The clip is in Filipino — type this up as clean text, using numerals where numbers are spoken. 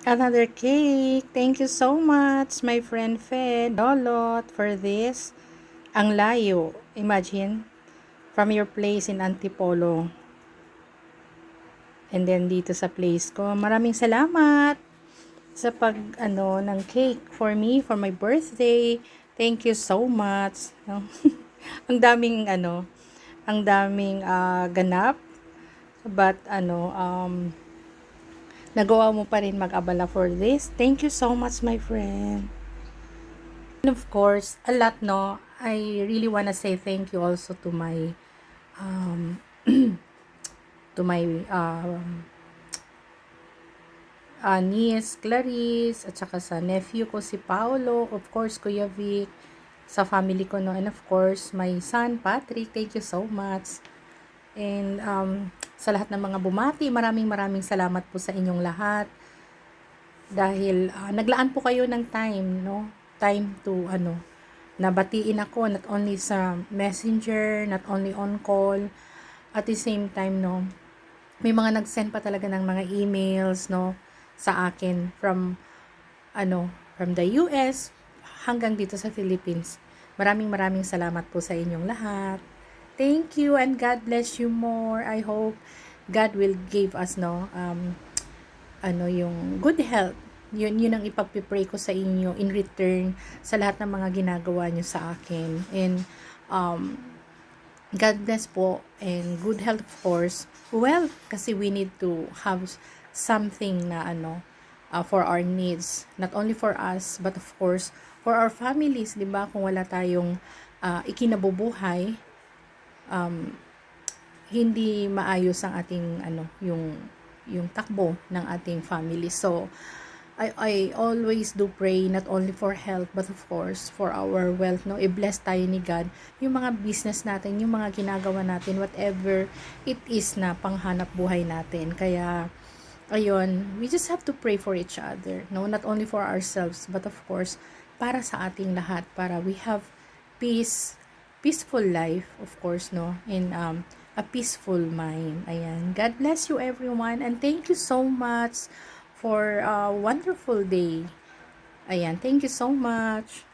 Another cake. Thank you so much, my friend Fed Dolot, for this. Ang layo. Imagine, from your place in Antipolo. And then dito sa place ko. Maraming salamat sa ng cake for me, for my birthday. Thank you so much. No? ang daming, ang daming ganap. But, nagawa mo pa rin mag-abala for this. Thank you so much, my friend. And of course, a lot, no? I really wanna say thank you also to my um, to my niece Clarice, at saka sa nephew ko si Paolo, of course Kuya Vic, sa family ko, no, and of course my son Patrick. Thank you so much. And sa lahat ng mga bumati, maraming salamat po sa inyong lahat dahil naglaan po kayo ng time, no? Time to nabatiin ako, not only sa messenger, not only on call, at the same time, no, may mga nag-send pa talaga ng mga emails, no, sa akin from from the US hanggang dito sa Philippines. Maraming salamat po sa inyong lahat. Thank you, and God bless you more. I hope God will give us yung good health. Yun ang ipagpipray ko sa inyo in return sa lahat ng mga ginagawa nyo sa akin. And God bless po, and good health, of course. Well, kasi we need to have something na for our needs, not only for us but of course for our families, 'di ba? Kung wala tayong ikinabubuhay, hindi maayos ang ating yung takbo ng ating family. So I always do pray not only for health but of course for our wealth, no. I-bless tayo ni God yung mga business natin, yung mga ginagawa natin, whatever it is na panghanap buhay natin. Kaya ayun, we just have to pray for each other, no, not only for ourselves but of course para sa ating lahat, para we have peaceful life, of course, no, in a peaceful mind. Ayan, God bless you everyone, and thank you so much for a wonderful day. Ayan, thank you so much.